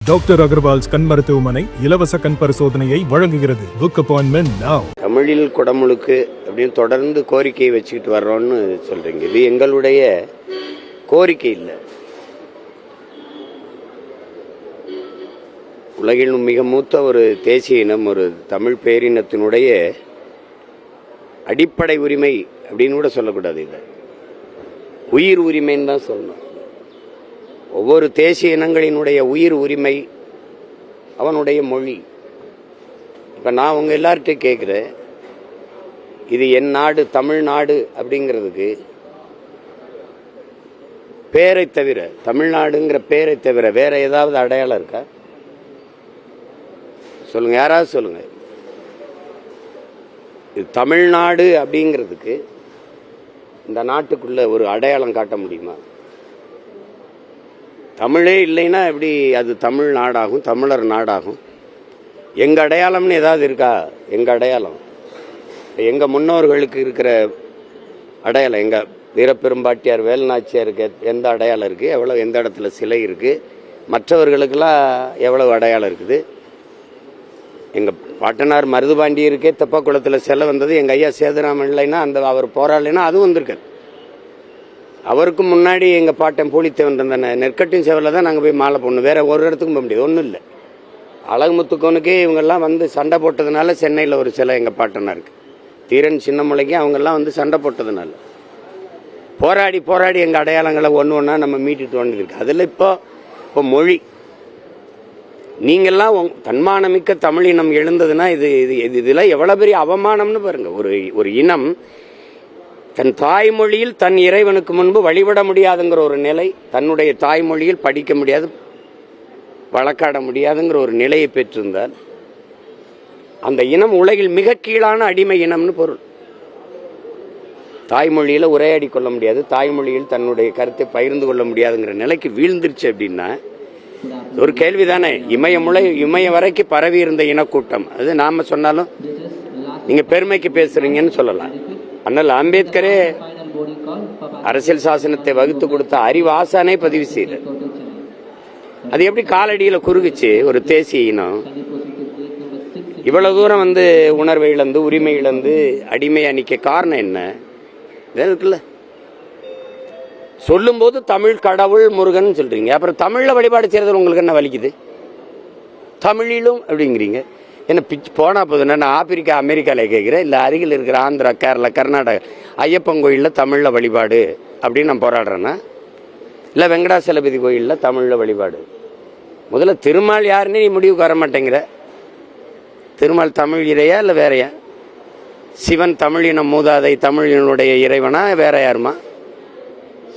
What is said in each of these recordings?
Doctor Agarwal's கண் மருத்துவமனை இலவச கண் பரிசோதனையை வழங்குகிறது. Book appointment now. தமிழில் குடமுழுக்கு அப்படின்னு தொடர்ந்து கோரிக்கையை வச்சுக்கிட்டு வர்றோம்னு சொல்றீங்க. இது எங்களுடைய கோரிக்கை இல்லை. உலகில் மிக மூத்த ஒரு தேசிய இனம், ஒரு தமிழ் பேரினத்தினுடைய அடிப்படை உரிமை அப்படின்னு கூட சொல்லக்கூடாது. இல்லை, உயிர் உரிமைன்னு தான் சொல்லணும். ஒவ்வொரு தேசிய இனங்களினுடைய உயிர் உரிமை அவனுடைய மொழி. இப்போ நான் உங்கள் எல்லார்கிட்டையும் கேட்குறேன், இது என் நாடு தமிழ்நாடு அப்படிங்கிறதுக்கு பேரை தவிர, தமிழ்நாடுங்கிற பேரை தவிர வேற ஏதாவது அடையாளம் இருக்கா? சொல்லுங்க, யாராவது சொல்லுங்க. இது தமிழ்நாடு அப்படிங்கிறதுக்கு இந்த நாட்டுக்குள்ள ஒரு அடையாளம் காட்ட முடியுமா? தமிழே இல்லைன்னா எப்படி அது தமிழ் நாடாகும், தமிழர் நாடாகும்? எங்க அடையாளம்னு ஏதாவது இருக்கா? எங்க அடையாளம், எங்க முன்னோர்களுக்கு இருக்கிற அடையாளம், எங்க வீரப்பெரும்பாட்டியார் வேலுநாச்சியாருக்கு எந்த அடையாளம் இருக்கு? எவ்வளவு, எந்த இடத்துல சிலை இருக்கு? மற்றவர்களுக்கெல்லாம் எவ்வளவு அடையாளம் இருக்குது? எங்க பாட்டனார் மருதுபாண்டியருக்கே தெப்பக்குளத்தில் சிலை வந்தது. எங்க ஐயா சேதுராமன் இல்லைன்னா, அந்த அவர் போராடலைன்னா அதுவும் வந்திருக்காது. அவருக்கு முன்னாடி எங்கள் பாட்டன் பூலித்தேவன் இருந்த நெற்கட்டின் சேவலில் தான் நாங்கள் போய் மாலை போடணும். வேற ஒரு இடத்துக்கும் போக முடியாது. ஒன்றும் இல்லை, அழகுமுத்துக்கோனுக்கே இவங்கெல்லாம் வந்து சண்டை போட்டதுனால சென்னையில் ஒரு சிலை எங்கள் பாட்டனா இருக்கு. தீரன் சின்னமுலைக்கு அவங்கெல்லாம் வந்து சண்டை போட்டதுனால போராடி போராடி எங்கள் அடையாளங்களை ஒன்று ஒன்றா நம்ம மீட்டுட்டு வந்துருக்கு. அதில் இப்போ மொழி, நீங்கள்லாம் தன்மானமிக்க தமிழினம் எழுந்ததுன்னா இது இதெல்லாம் எவ்வளோ பெரிய அவமானம்னு பாருங்க. ஒரு இனம் தன் தாய்மொழியில் தன் இறைவனுக்கு முன்பு வழிபட முடியாதுங்கிற ஒரு நிலை, தன்னுடைய தாய்மொழியில் படிக்க முடியாது, வழக்காட முடியாதுங்கிற ஒரு நிலையை பெற்றிருந்தால் அந்த இனம் உலகில் மிக கீழான அடிமை இனம்னு பொருள். தாய்மொழியில் உரையாடி கொள்ள முடியாது, தாய்மொழியில் தன்னுடைய கருத்தை பகிர்ந்து கொள்ள முடியாதுங்கிற நிலைக்கு வீழ்ந்துருச்சு அப்படின்னா ஒரு கேள்விதானே. இமய வரைக்கும் பரவி இருந்த இனக்கூட்டம் அது. நாம சொன்னாலும் நீங்க பெருமைக்கு பேசுறீங்கன்னு சொல்லலாம். அண்ணல் அம்பேத்கரே அரசியல் சாசனத்தை வகுத்து கொடுத்த அறிவாசானே பதிவு செய்த, அது எப்படி காலடியில் குறுகுச்சு ஒரு தேசிய இனம்? இவ்வளவு தூரம் வந்து உணர்வை இழந்து, உரிமை இழந்து, அடிமையா நிக்க காரணம் என்ன? இருக்குல்ல, சொல்லும் போது தமிழ் கடவுள் முருகன் சொல்றீங்க, அப்புறம் தமிழ்ல வழிபாடு செய்யறது உங்களுக்கு என்ன வலிக்குது? தமிழிலும் அப்படிங்கிறீங்க. என்ன பிச்சு போனா போதுன்னா, நான் ஆப்பிரிக்கா அமெரிக்காவில் கேட்குறேன், இல்லை அருகில் இருக்கிற ஆந்திரா, கேரளா, கர்நாடகா ஐயப்பன் கோயிலில் தமிழில் வழிபாடு அப்படின்னு நான் போராடுறேன்னா, இல்லை வெங்கடாசலபதி கோயிலில் தமிழில் வழிபாடு? முதல்ல திருமால் யாருன்னு நீ முடிவுக்கு வர மாட்டேங்கிற. திருமால் தமிழ் இறையா இல்லை வேறையா? சிவன் தமிழினம் மூதாதை தமிழினுடைய இறைவனா வேற யாருமா?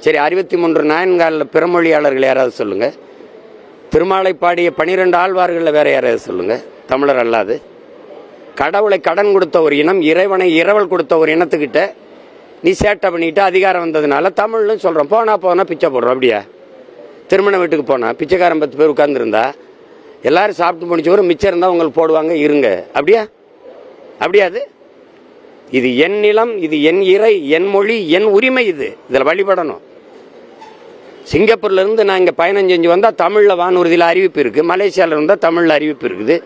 சரி, 63 நாயன்காலில் பிறமொழியாளர்கள் யாராவது சொல்லுங்க. திருமாலை பாடிய 12 ஆழ்வார்களில் வேற யாராவது சொல்லுங்க தமிழர் அல்லாது. கடவுளை கடன் கொடுத்த ஒரு இனம், இறைவனை இரவல் கொடுத்த ஒரு இனத்துக்கிட்ட நீ சேட்டை பண்ணிட்டு அதிகாரம் வந்ததுனால தமிழ்னு சொல்றோம். போனா பிச்சை போடுறோம். அப்படியா? திருமண வீட்டுக்கு போனா பிச்சைக்காரன் 10 பேர் உட்கார்ந்துருந்தா எல்லாரும் சாப்பிட்டு முடிச்சவரும் மிச்சம் இருந்தா உங்களுக்கு போடுவாங்க, இருங்க. அப்படியா? அப்படியாது? இது என் நிலம், இது என் இறை, என் மொழி, என் உரிமை. இதில் வழிபடணும். சிங்கப்பூர்ல இருந்து நான் இங்கே பயணம் செஞ்சு வந்தால் தமிழில் வானூர்தியில் அறிவிப்பு இருக்குது, மலேசியாவில் இருந்தால் தமிழில் அறிவிப்பு இருக்குது,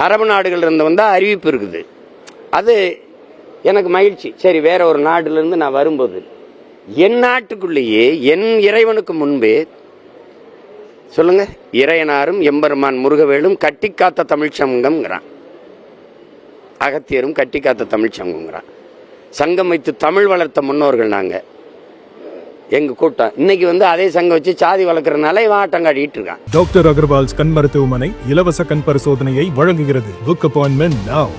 அரபு நாடுகள் இருந்து வந்தால் அறிவிப்பு இருக்குது. அது எனக்கு மகிழ்ச்சி. சரி, வேற ஒரு நாடுலேருந்து நான் வரும்போது என் நாட்டுக்குள்ளேயே என் இறைவனுக்கு முன்பே சொல்லுங்க, இறையனாரும் எம்பெருமான் முருகவேலும் கட்டி காத்த தமிழ் சங்கம்ங்கிறான், அகத்தியரும் கட்டி காத்த தமிழ் சங்கம்ங்கிறான். சங்கம் வைத்து தமிழ் வளர்த்த முன்னோர்கள் நாங்க. எங்க கூட்டம் இன்னைக்கு வந்து அதே சங்கம் வச்சு சாதி வளர்க்கறதுனால இவன் ஆட்டம் காட்டிட்டு இருக்கான். டாக்டர் அகர்வால்ஸ் கண் மருத்துவமனை இலவச கண் பரிசோதனையை வழங்குகிறது. Book appointment now.